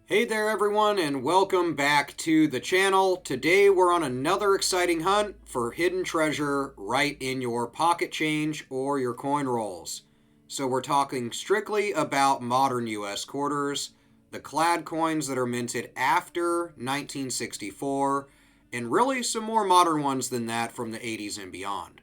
Hey there everyone and welcome back to the channel. Today we're on another exciting hunt for hidden treasure right in your pocket change or your coin rolls. So we're talking strictly about modern US quarters, the clad coins that are minted after 1964, and really some more modern ones than that from the 80s and beyond.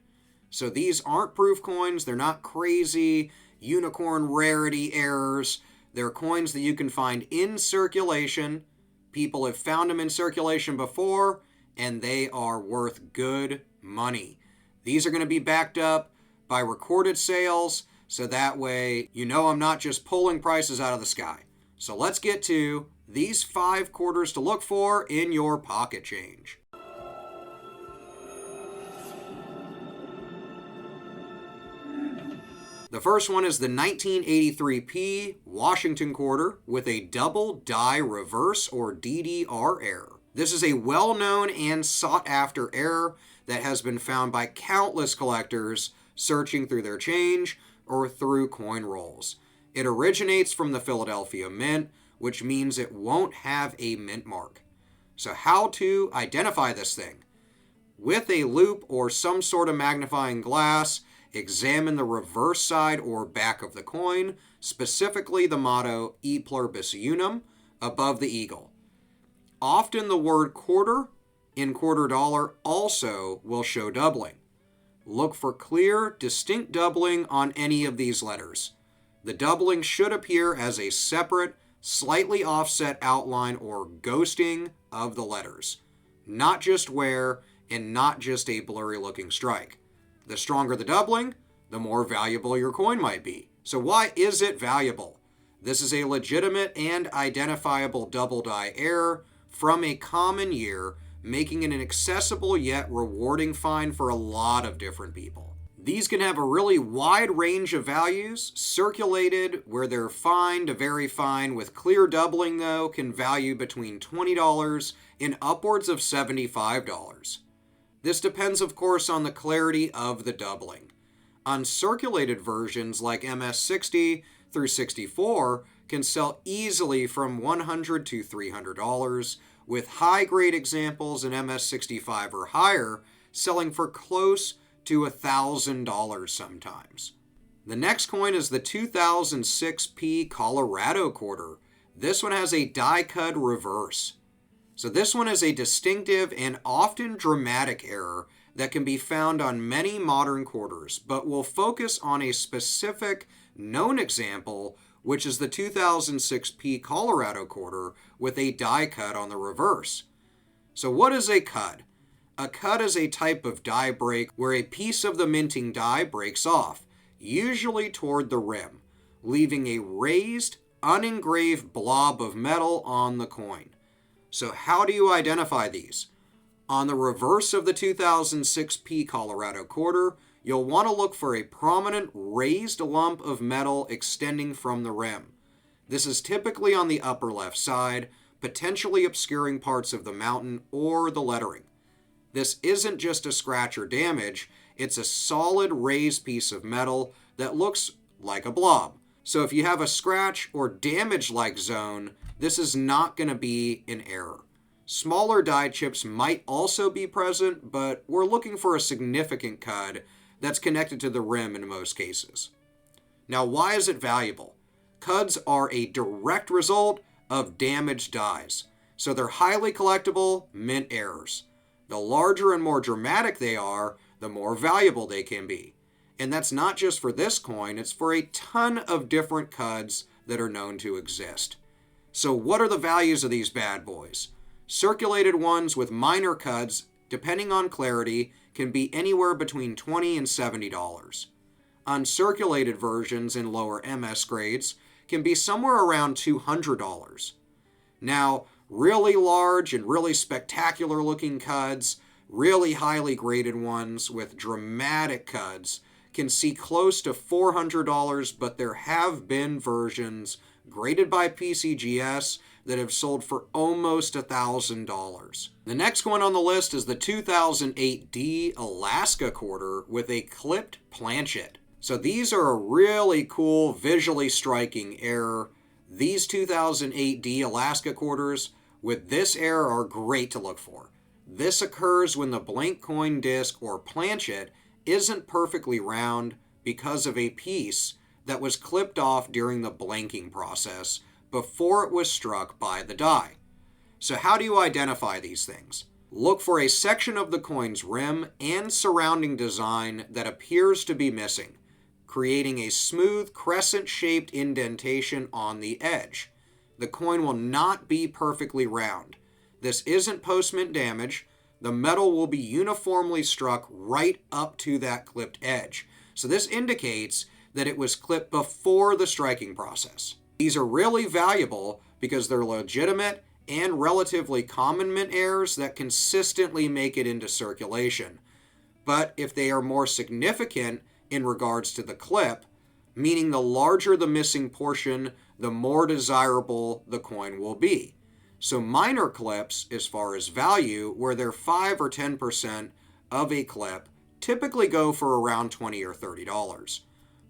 So these aren't proof coins, they're not crazy unicorn rarity errors. They're coins that you can find in circulation. People have found them in circulation before, and they are worth good money. These are going to be backed up by recorded sales, so that way you know I'm not just pulling prices out of the sky. So let's get to these 5 quarters to look for in your pocket change. The first one is the 1983p Washington quarter with a double die reverse or DDR error. This is a well-known and sought-after error that has been found by countless collectors searching through their change or through coin rolls. It originates from the Philadelphia Mint, which means it won't have a mint mark. So how to identify this thing? With a loupe or some sort of magnifying glass, examine the reverse side or back of the coin, specifically the motto E pluribus unum above the eagle. Often the word quarter in quarter dollar also will show doubling. Look for clear, distinct doubling on any of these letters. The doubling should appear as a separate, slightly offset outline or ghosting of the letters, not just wear and not just a blurry looking strike. The stronger the doubling, the more valuable your coin might be. So why is it valuable? This is a legitimate and identifiable double die error from a common year, making it an accessible yet rewarding find for a lot of different people. These can have a really wide range of values. Circulated, where they're fine to very fine with clear doubling though, can value between $20 and upwards of $75. This depends, of course, on the clarity of the doubling. Uncirculated versions like MS60 through 64 can sell easily from $100 to $300, with high-grade examples in MS65 or higher selling for close to $1,000 sometimes. The next coin is the 2006p Colorado Quarter. This one has a die cud reverse. So this one is a distinctive and often dramatic error that can be found on many modern quarters, but we'll focus on a specific known example, which is the 2006p Colorado Quarter with a die cut on the reverse. So what is a cud? A cud is a type of die break where a piece of the minting die breaks off, usually toward the rim, leaving a raised, unengraved blob of metal on the coin. So how do you identify these? On the reverse of the 2006p Colorado Quarter, you'll want to look for a prominent raised lump of metal extending from the rim. This is typically on the upper left side, potentially obscuring parts of the mountain or the lettering. This isn't just a scratch or damage, it's a solid raised piece of metal that looks like a blob. So if you have a scratch or damage-like zone, this is not going to be an error. Smaller die chips might also be present, but we're looking for a significant cud that's connected to the rim in most cases. Now, why is it valuable? Cuds are a direct result of damaged dies, so they're highly collectible mint errors. The larger and more dramatic they are, the more valuable they can be. And that's not just for this coin, it's for a ton of different cuds that are known to exist. So what are the values of these bad boys? Circulated ones with minor cuds, depending on clarity, can be anywhere between $20 and $70. Uncirculated versions in lower MS grades can be somewhere around $200. Now, really large and really spectacular looking cuds, really highly graded ones with dramatic cuds, can see close to $400, but there have been versions graded by PCGS that have sold for almost $1,000. The next one on the list is the 2008D Alaska Quarter with a Clipped Planchet. So these are a really cool, visually striking error. These 2008D Alaska quarters with this error are great to look for. This occurs when the blank coin disc or planchet isn't perfectly round because of a piece that was clipped off during the blanking process before it was struck by the die. So how do you identify these things? Look for a section of the coin's rim and surrounding design that appears to be missing, creating a smooth crescent-shaped indentation on the edge. The coin will not be perfectly round. This isn't post-mint damage. The metal will be uniformly struck right up to that clipped edge. So this indicates that it was clipped before the striking process. These are really valuable because they're legitimate and relatively common mint errors that consistently make it into circulation. But if they are more significant in regards to the clip, meaning the larger the missing portion, the more desirable the coin will be. So minor clips, as far as value, where they're 5 or 10% of a clip, typically go for around $20 or $30.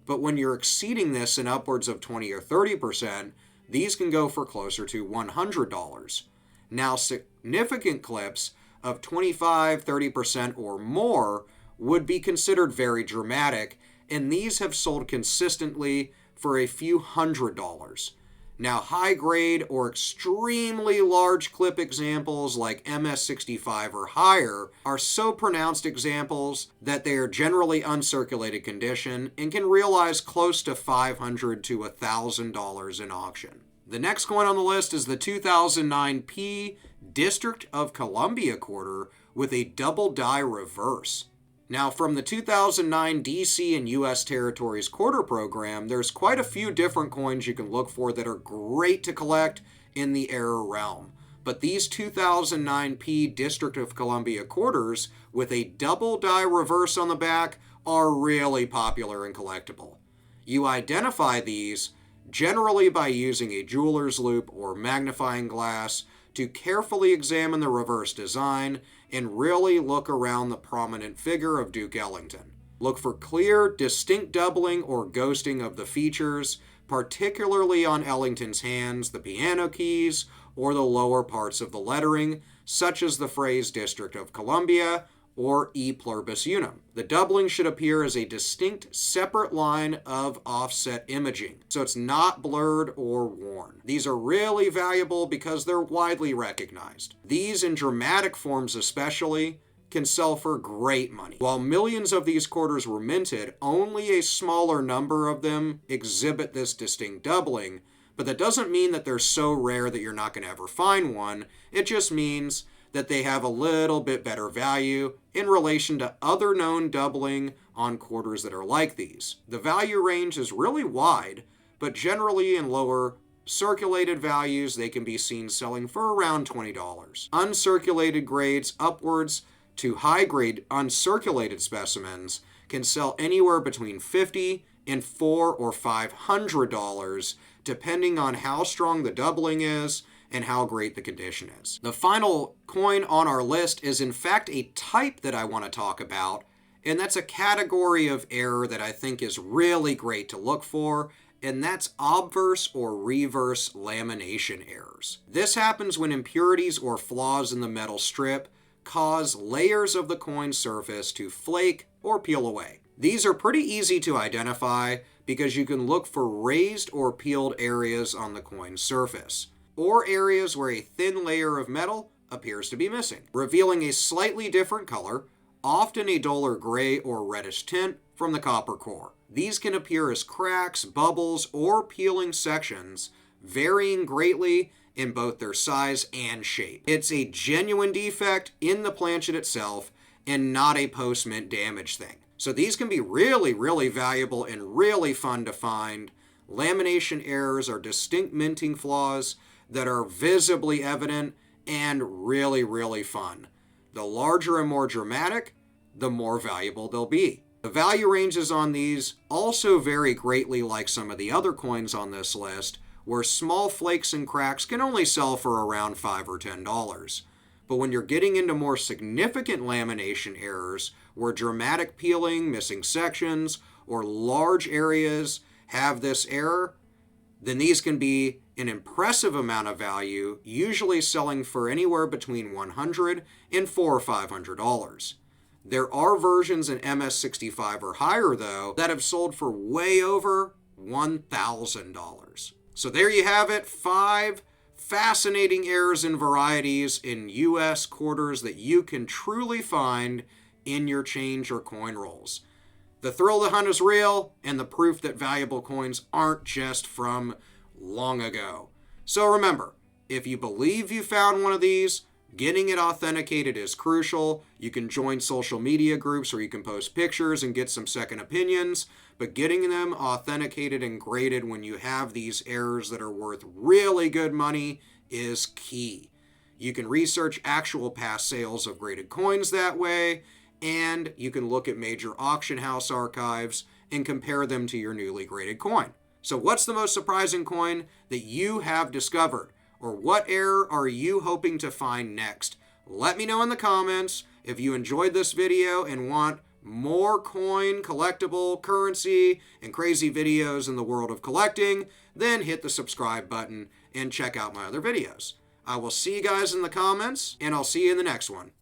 But when you're exceeding this in upwards of 20 or 30%, these can go for closer to $100. Now, significant clips of 25, 30% or more would be considered very dramatic, and these have sold consistently for a few $100s. Now, high-grade or extremely large clip examples like MS65 or higher are so pronounced examples that they are generally uncirculated condition and can realize close to $500 to $1,000 in auction. The next coin on the list is the 2009 P District of Columbia quarter with a double die reverse. Now, from the 2009 DC and US Territories quarter program, there's quite a few different coins you can look for that are great to collect in the error realm. But these 2009 P District of Columbia quarters with a double die reverse on the back are really popular and collectible. You identify these generally by using a jeweler's loupe or magnifying glass to carefully examine the reverse design and really look around the prominent figure of Duke Ellington. Look for clear, distinct doubling or ghosting of the features, particularly on Ellington's hands, the piano keys, or the lower parts of the lettering, such as the phrase District of Columbia or E pluribus unum. The doubling should appear as a distinct separate line of offset imaging, so it's not blurred or worn. These are really valuable because they're widely recognized. These, in dramatic forms especially, can sell for great money. While millions of these quarters were minted, only a smaller number of them exhibit this distinct doubling, but that doesn't mean that they're so rare that you're not going to ever find one. It just means that they have a little bit better value in relation to other known doubling on quarters that are like these. The value range is really wide, but generally in lower circulated values, they can be seen selling for around $20. Uncirculated grades upwards to high-grade uncirculated specimens can sell anywhere between $50 and $400 or $500, depending on how strong the doubling is and how great the condition is. The final coin on our list is in fact a type that I want to talk about, and that's a category of error that I think is really great to look for, and that's obverse or reverse lamination errors. This happens when impurities or flaws in the metal strip cause layers of the coin surface to flake or peel away. These are pretty easy to identify because you can look for raised or peeled areas on the coin surface, or areas where a thin layer of metal appears to be missing, revealing a slightly different color, often a duller gray or reddish tint from the copper core. These can appear as cracks, bubbles, or peeling sections, varying greatly in both their size and shape. It's a genuine defect in the planchet itself and not a post-mint damage thing. So these can be really, really valuable and really fun to find. Lamination errors are distinct minting flaws that are visibly evident and really, really fun. The larger and more dramatic, the more valuable they'll be. The value ranges on these also vary greatly, like some of the other coins on this list, where small flakes and cracks can only sell for around $5 or $10. But when you're getting into more significant lamination errors, where dramatic peeling, missing sections, or large areas have this error, then these can be an impressive amount of value, usually selling for anywhere between $100 and $400 or $500. There are versions in MS65 or higher, though, that have sold for way over $1,000. So there you have it, 5 fascinating errors and varieties in US quarters that you can truly find in your change or coin rolls. The thrill of the hunt is real, and the proof that valuable coins aren't just from long ago. So remember, if you believe you found one of these, getting it authenticated is crucial. You can join social media groups where you can post pictures and get some second opinions, but getting them authenticated and graded when you have these errors that are worth really good money is key. You can research actual past sales of graded coins that way, and you can look at major auction house archives and compare them to your newly graded coin. So what's the most surprising coin that you have discovered? Or what error are you hoping to find next? Let me know in the comments. If you enjoyed this video and want more coin, collectible, currency, and crazy videos in the world of collecting, then hit the subscribe button and check out my other videos. I will see you guys in the comments, and I'll see you in the next one.